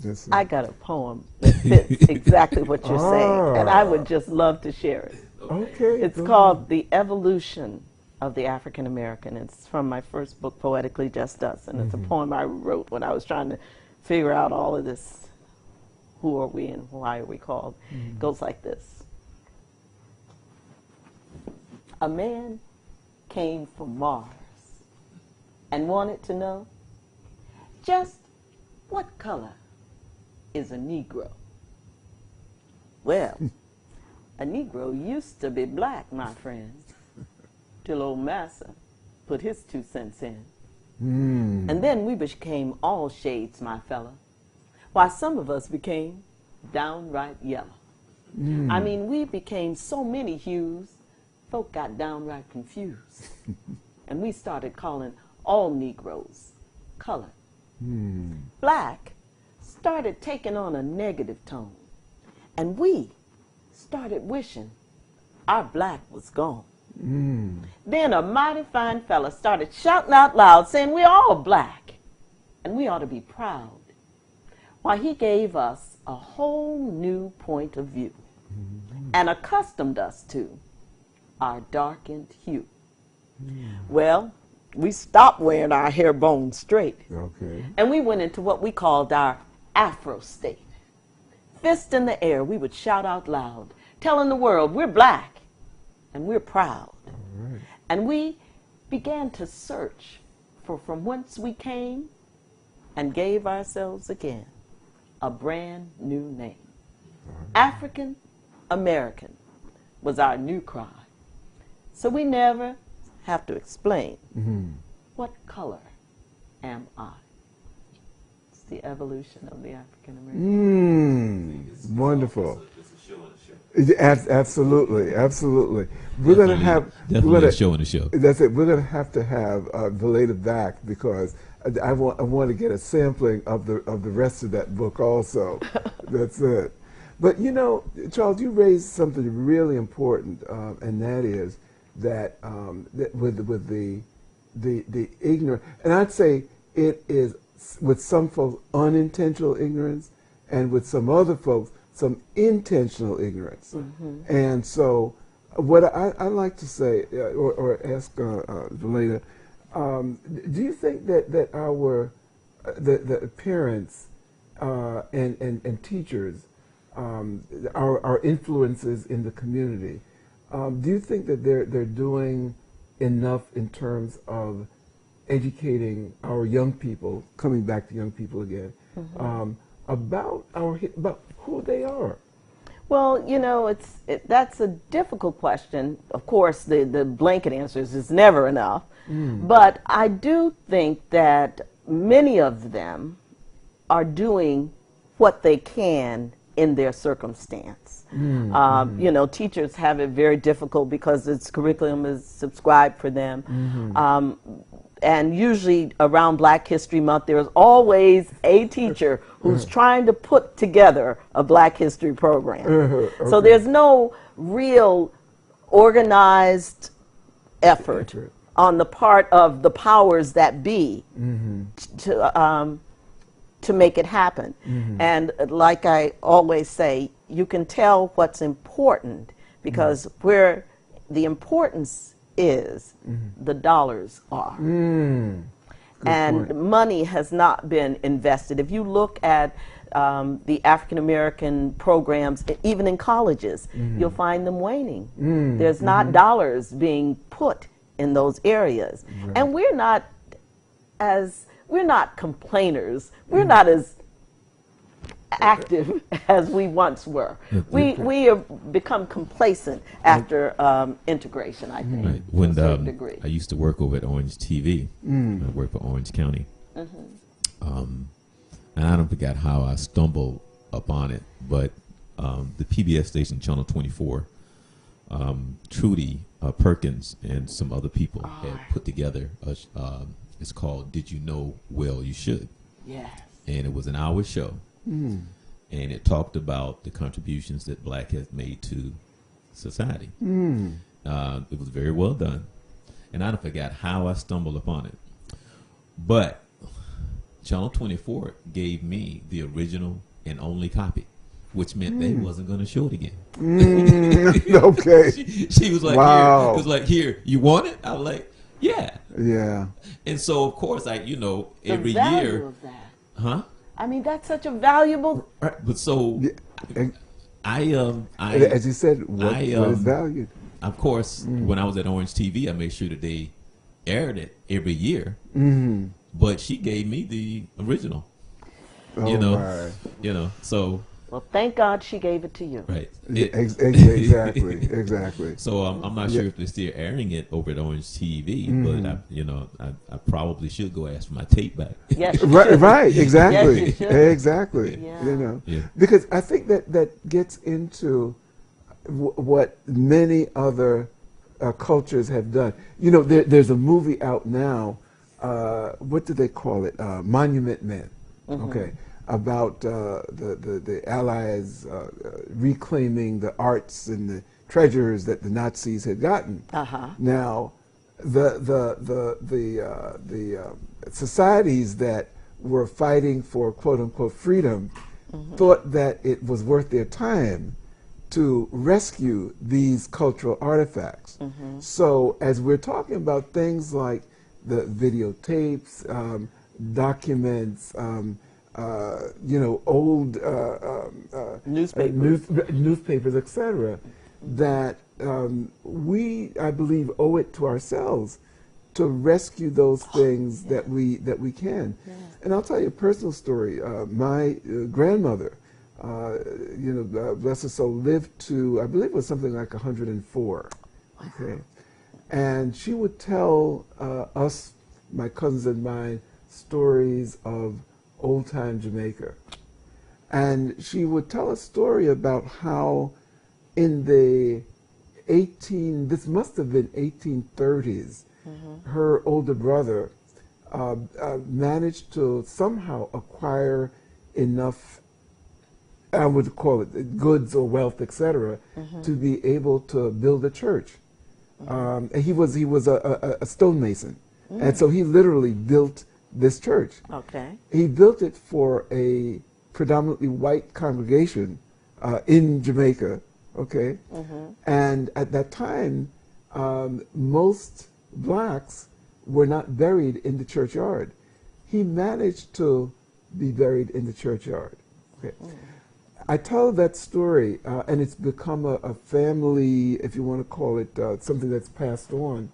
S1: Yes, sir.
S3: I got a poem that fits exactly what you're saying, and I would just love to share it.
S1: Okay.
S3: It's
S1: go
S3: called
S1: ahead.
S3: The Evolution of the African American. It's from my first book, Poetically Just Us, and it's a poem I wrote when I was trying to figure out all of this. Who are we and why are we called? It goes like this. A man came from Mars and wanted to know just what color is a Negro. Well, a Negro used to be black, my friend, till old Massa put his 2 cents in. And then we became all shades, my fella, while some of us became downright yellow. I mean, we became so many hues, folk got downright confused. And we started calling all Negroes colored. Black started taking on a negative tone. And we started wishing our black was gone. Then a mighty fine fella started shouting out loud, saying we're all black and we ought to be proud. Why, he gave us a whole new point of view and accustomed us to our darkened hue. Well, we stopped wearing our hair bone straight.
S1: Okay.
S3: And we went into what we called our Afro state. Fist in the air, we would shout out loud, telling the world we're black and we're proud.
S1: Right.
S3: And we began to search for from whence we came and gave ourselves again a brand new name. African American was our new cry. So we never have to explain what color am I. It's the evolution of the African American.
S1: Wonderful. Absolutely, absolutely. We're going to have
S2: definitely a show in the show.
S1: That's it. We're going to have Valeda back because I want to get a sampling of the rest of that book also. That's it. But you know, Charles, you raised something really important, and that is that, that with the ignorant, and I'd say it is with some folks unintentional ignorance, and with some other folks some intentional ignorance. And so, what I like to say, or ask Valeda, do you think that our the parents and teachers, our influences in the community, do you think that they're doing enough in terms of educating our young people, coming back to young people again, about who they are?
S3: Well, you know, that's a difficult question. Of course, the blanket answers is never enough. But I do think that many of them are doing what they can in their circumstance. You know, teachers have it very difficult because its curriculum is subscribed for them. And usually around Black History Month, there's always a teacher who's trying to put together a Black History program. So there's no real organized effort on the part of the powers that be to make it happen. And like I always say, you can tell what's important because where the importance is, the dollars are. And
S1: point.
S3: money has not been invested. If you look at the African American programs, even in colleges, you'll find them waning. There's not dollars being put in those areas. And we're not complainers. We're not as active as we once were. We have become complacent after integration, I think,
S2: Right.
S3: to a certain degree.
S2: I used to work over at Orange TV. I worked for Orange County. And I don't forget how I stumbled upon it, but the PBS station, Channel 24, Trudy Perkins and some other people had put together, it's called Did You Know? Well, You Should.
S3: Yes.
S2: And it was an hour show. And it talked about the contributions that Black has made to society. It was very well done. And I don't forget how I stumbled upon it. But Channel 24 gave me the original and only copy, which meant they wasn't going to show it again.
S1: Okay.
S2: She was like,
S1: Wow.
S2: here, was like, here, you want it? I was like, yeah.
S1: Yeah.
S2: And so, of course,
S3: The
S2: every
S3: value
S2: year,
S3: of that.
S2: huh?
S3: I mean, that's such a valuable.
S2: But so,
S1: And
S2: I,
S1: as you said, what is valued?
S2: of course, when I was at Orange TV, I made sure that they aired it every year.
S1: Mm-hmm.
S2: But she gave me the original.
S1: Oh,
S2: So
S3: Well, thank God she gave it to you.
S2: right.
S1: Exactly.
S2: So I'm not sure if they're still airing it over at Orange TV, but I probably should go ask for my tape back.
S3: Yes, you
S1: Right,
S3: should.
S1: right, exactly,
S3: Yes, you should.
S1: exactly.
S3: Yeah.
S2: Yeah.
S1: Because I think that gets into what many other cultures have done. There's a movie out now. What do they call it? Monument Men. Okay, about the Allies reclaiming the arts and the treasures that the Nazis had gotten. Now, the societies that were fighting for quote unquote freedom thought that it was worth their time to rescue these cultural artifacts. So as we're talking about things like the videotapes, documents, old newspapers, etc., that we, I believe, owe it to ourselves to rescue those things that we can. And I'll tell you a personal story. My grandmother, bless her soul, lived to, I believe it was something like 104. Okay, and she would tell us, my cousins and mine, stories of old-time Jamaica. And she would tell a story about how in the this must have been 1830s, her older brother managed to somehow acquire enough, I would call it goods or wealth, etc., to be able to build a church. And he was a stonemason, and so he literally built this church.
S3: Okay.
S1: He built it for a predominantly white congregation in Jamaica. Okay, and at that time, most blacks were not buried in the churchyard. He managed to be buried in the churchyard. Okay. I tell that story, and it's become a family, if you want to call it, something that's passed on,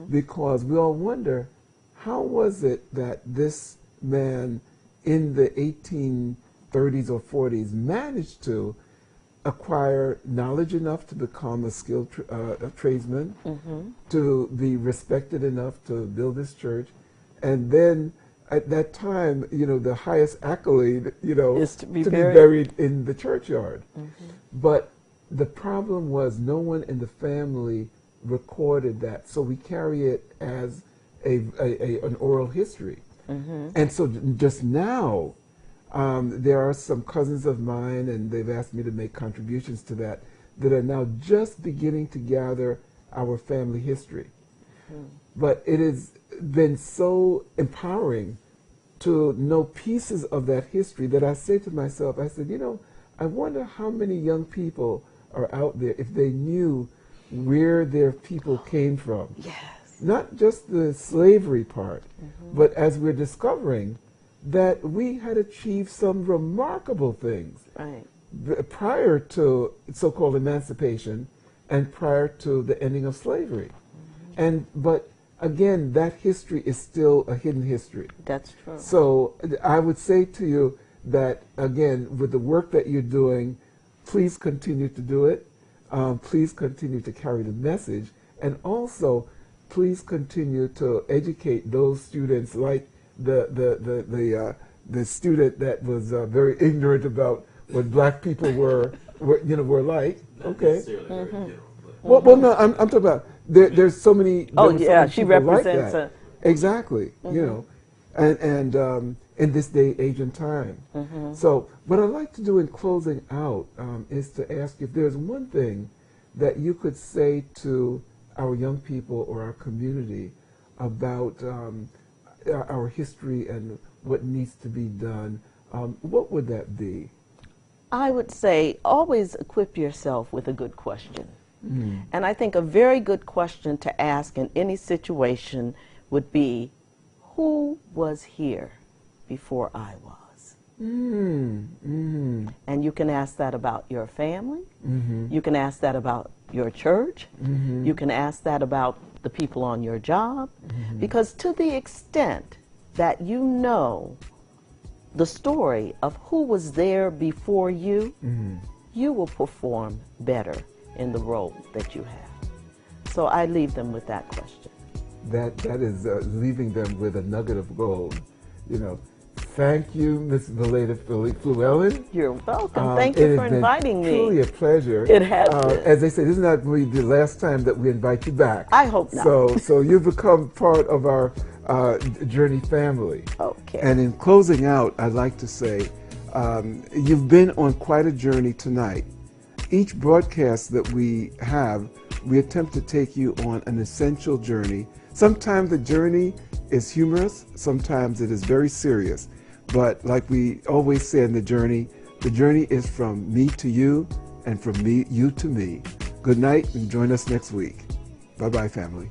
S1: because we all wonder, how was it that this man in the 1830s or 40s managed to acquire knowledge enough to become a skilled tradesman, to be respected enough to build this church, and then at that time, the highest accolade,
S3: is to be
S1: buried in the churchyard. But the problem was no one in the family recorded that, so we carry it as an oral history. And so just now, there are some cousins of mine, and they've asked me to make contributions to that are now just beginning to gather our family history. But it has been so empowering to know pieces of that history that I say to myself, I said, I wonder how many young people are out there if they knew where their people came from.
S3: Yes.
S1: Not just the slavery part, but as we're discovering that we had achieved some remarkable things prior to so-called emancipation and prior to the ending of slavery. But again, that history is still a hidden history.
S3: That's true.
S1: So I would say to you that, again, with the work that you're doing, please continue to do it. Please continue to carry the message. And also, please continue to educate those students, like the student that was very ignorant about what black people were like. Okay. Well, no, I'm talking about there's so many.
S3: Oh yeah, she represents
S1: like exactly. And in this day, age, and time. So, what I'd like to do in closing out is to ask if there's one thing that you could say to our young people or our community about our history and what needs to be done, what would that be?
S3: I would say always equip yourself with a good question. And I think a very good question to ask in any situation would be, who was here before I was? And you can ask that about your family. You can ask that about your church. You can ask that about the people on your job. Because to the extent that you know the story of who was there before you, you will perform better in the role that you have. So I leave them with that question.
S1: That is leaving them with a nugget of gold. You know, thank you, Ms. Valeda Fluellen.
S3: You're welcome. Thank you for inviting me.
S1: It's truly a pleasure.
S3: It has been.
S1: As they say, this is not going to be the last time that we invite you back.
S3: I hope not.
S1: So you've become part of our Journey family.
S3: Okay.
S1: And in closing out, I'd like to say, you've been on quite a journey tonight. Each broadcast that we have, we attempt to take you on an essential journey. Sometimes the journey is humorous, sometimes it is very serious. But like we always say in the journey is from me to you and from you to me. Good night and join us next week. Bye-bye, family.